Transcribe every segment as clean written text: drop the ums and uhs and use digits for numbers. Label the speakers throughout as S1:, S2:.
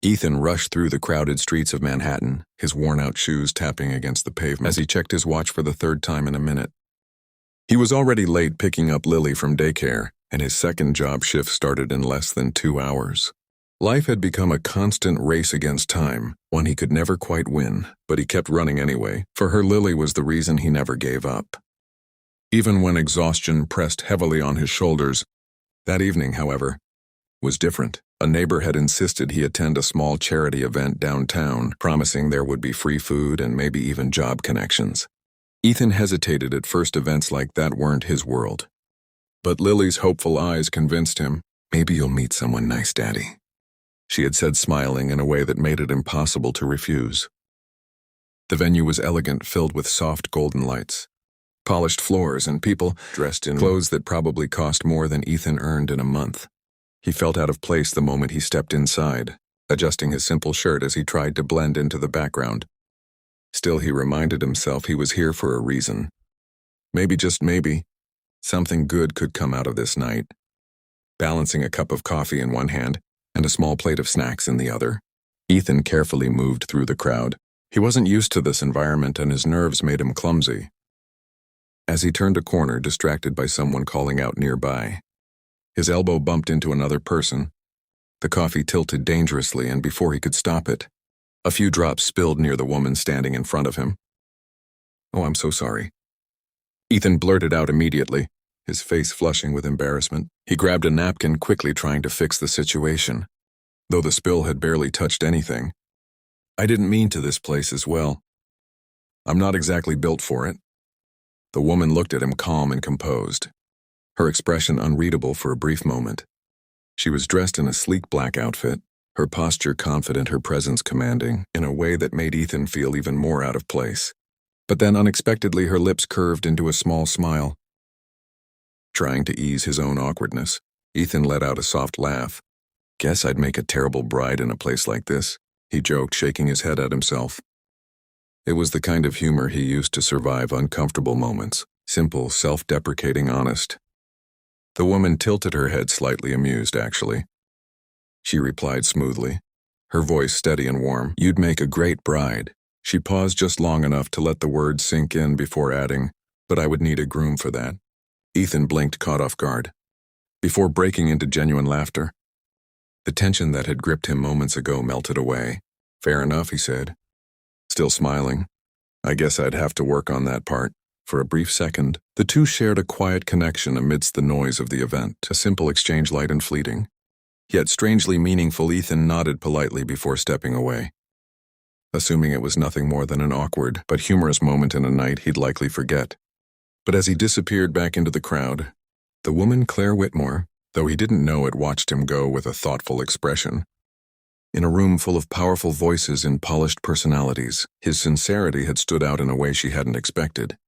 S1: Ethan rushed through the crowded streets of Manhattan, his worn-out shoes tapping against the pavement as he checked his watch for the third time in a minute. He was already late picking up Lily from daycare, and his second job shift started in less than 2 hours. Life had become a constant race against time, one he could never quite win, but he kept running anyway, for her Lily was the reason he never gave up. Even when exhaustion pressed heavily on his shoulders, that evening, however, was different. A neighbor had insisted he attend a small charity event downtown, promising there would be free food and maybe even job connections. Ethan hesitated at first. Events like that weren't his world. But Lily's hopeful eyes convinced him, "Maybe you'll meet someone nice, Daddy," she had said, smiling in a way that made it impossible to refuse. The venue was elegant, filled with soft golden lights, polished floors, and people dressed in clothes that probably cost more than Ethan earned in a month. He felt out of place the moment he stepped inside, adjusting his simple shirt as he tried to blend into the background. Still, he reminded himself he was here for a reason. Maybe, just maybe, something good could come out of this night. Balancing a cup of coffee in one hand and a small plate of snacks in the other, Ethan carefully moved through the crowd. He wasn't used to this environment, and his nerves made him clumsy. As he turned a corner, distracted by someone calling out nearby, his elbow bumped into another person. The coffee tilted dangerously, and before he could stop it, a few drops spilled near the woman standing in front of him. "Oh, I'm so sorry," Ethan blurted out immediately, his face flushing with embarrassment. He grabbed a napkin, quickly trying to fix the situation, though the spill had barely touched anything. "I didn't mean to this place as well. I'm not exactly built for it." The woman looked at him, calm and composed, her expression unreadable for a brief moment. She was dressed in a sleek black outfit, her posture confident, her presence commanding, in a way that made Ethan feel even more out of place. But then unexpectedly her lips curved into a small smile. Trying to ease his own awkwardness, Ethan let out a soft laugh. "Guess I'd make a terrible bride in a place like this," he joked, shaking his head at himself. It was the kind of humor he used to survive uncomfortable moments, simple, self-deprecating, honest. The woman tilted her head, slightly amused, actually. She replied smoothly, her voice steady and warm. "You'd make a great bride." She paused just long enough to let the words sink in before adding, "But I would need a groom for that." Ethan blinked, caught off guard, before breaking into genuine laughter. The tension that had gripped him moments ago melted away. "Fair enough," he said, still smiling. "I guess I'd have to work on that part." For a brief second, the two shared a quiet connection amidst the noise of the event, a simple exchange, light and fleeting, yet strangely meaningful. Ethan nodded politely before stepping away, assuming it was nothing more than an awkward but humorous moment in a night he'd likely forget. But as he disappeared back into the crowd, the woman Claire Whitmore, though he didn't know it, watched him go with a thoughtful expression. In a room full of powerful voices and polished personalities, his sincerity had stood out in a way she hadn't expected.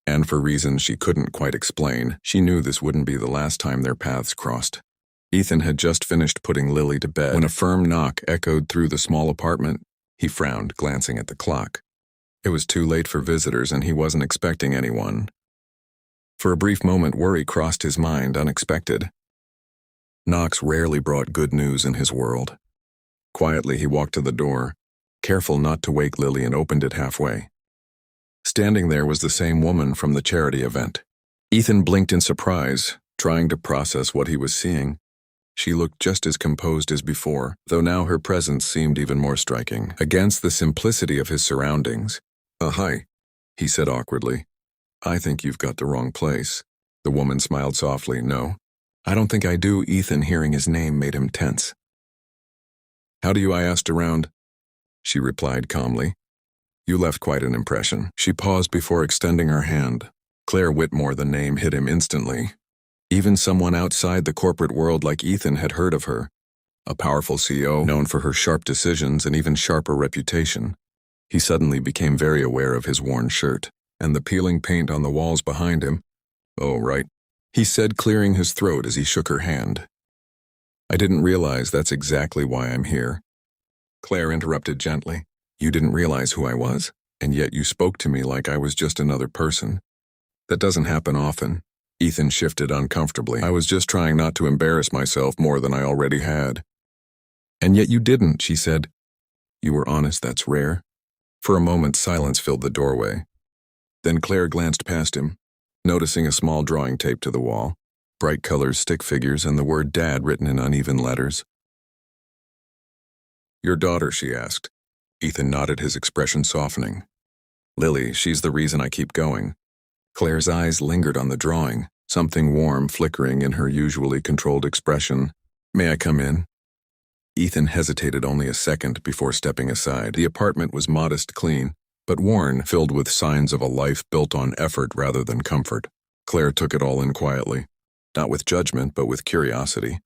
S1: And for reasons she couldn't quite explain, she knew this wouldn't be the last time their paths crossed. Ethan had just finished putting Lily to bed when a firm knock echoed through the small apartment. He frowned, glancing at the clock. It was too late for visitors, and he wasn't expecting anyone. For a brief moment, worry crossed his mind, unexpected. Knocks rarely brought good news in his world. Quietly, he walked to the door, careful not to wake Lily, and opened it halfway. Standing there was the same woman from the charity event. Ethan blinked in surprise, trying to process what he was seeing. She looked just as composed as before, though now her presence seemed even more striking, against the simplicity of his surroundings. Hi," he said awkwardly. "I think you've got the wrong place." The woman smiled softly. "No, I don't think I do." Ethan, hearing his name, made him tense. "How do you?" I asked around. She replied calmly. "You left quite an impression." She paused before extending her hand. Claire Whitmore, the name hit him instantly. Even someone outside the corporate world like Ethan had heard of her. A powerful CEO, known for her sharp decisions and even sharper reputation. He suddenly became very aware of his worn shirt and the peeling paint on the walls behind him. "Oh, right," he said, clearing his throat as he shook her hand. "I didn't realize that's exactly why I'm here." Claire interrupted gently. "You didn't realize who I was, and yet you spoke to me like I was just another person. That doesn't happen often." Ethan shifted uncomfortably. "I was just trying not to embarrass myself more than I already had." And yet you didn't, she said. You were honest, that's rare. For a moment, silence filled the doorway. Then Claire glanced past him, noticing a small drawing taped to the wall, bright colors, stick figures, and the word Dad written in uneven letters. Your daughter, she asked. Ethan nodded, his expression softening. Lily, she's the reason I keep going. Claire's eyes lingered on the drawing, something warm flickering in her usually controlled expression. May I come in? Ethan hesitated only a second before stepping aside. The apartment was modest, clean, but worn, filled with signs of a life built on effort rather than comfort. Claire took it all in quietly, not with judgment, but with curiosity.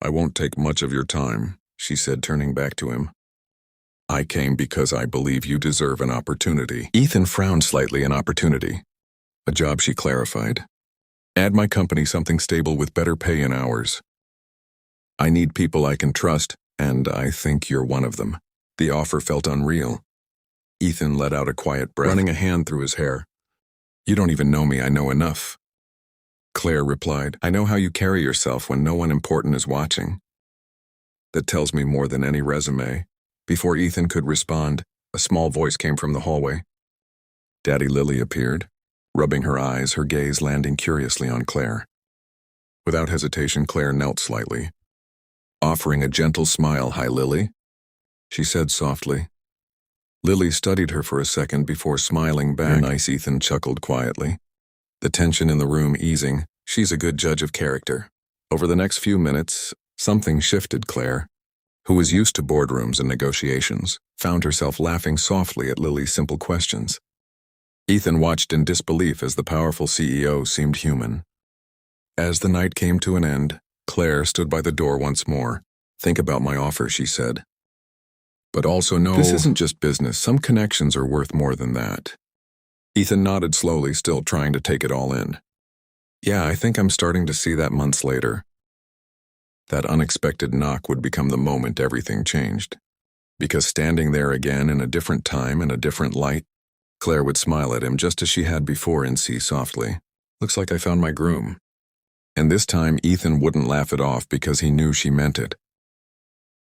S1: I won't take much of your time, she said, turning back to him. I came because I believe you deserve an opportunity. Ethan frowned slightly. An opportunity. A job, she clarified. Add my company something stable with better pay and hours. I need people I can trust, and I think you're one of them. The offer felt unreal. Ethan let out a quiet breath, running a hand through his hair. You don't even know me, I know enough. Claire replied, I know how you carry yourself when no one important is watching. That tells me more than any resume. Before Ethan could respond, a small voice came from the hallway. Daddy Lily appeared, rubbing her eyes, her gaze landing curiously on Claire. Without hesitation, Claire knelt slightly, offering a gentle smile. Hi, Lily, she said softly. Lily studied her for a second before smiling back. You're nice, Ethan chuckled quietly. The tension in the room easing. She's a good judge of character. Over the next few minutes, something shifted. Claire, who was used to boardrooms and negotiations, found herself laughing softly at Lily's simple questions. Ethan watched in disbelief as the powerful CEO seemed human. As the night came to an end, Claire stood by the door once more. Think about my offer, she said. But also know, this isn't just business. Some connections are worth more than that. Ethan nodded slowly, still trying to take it all in. Yeah, I think I'm starting to see that months later. That unexpected knock would become the moment everything changed. Because standing there again in a different time and a different light, Claire would smile at him just as she had before and say softly, looks like I found my groom. And this time Ethan wouldn't laugh it off because he knew she meant it.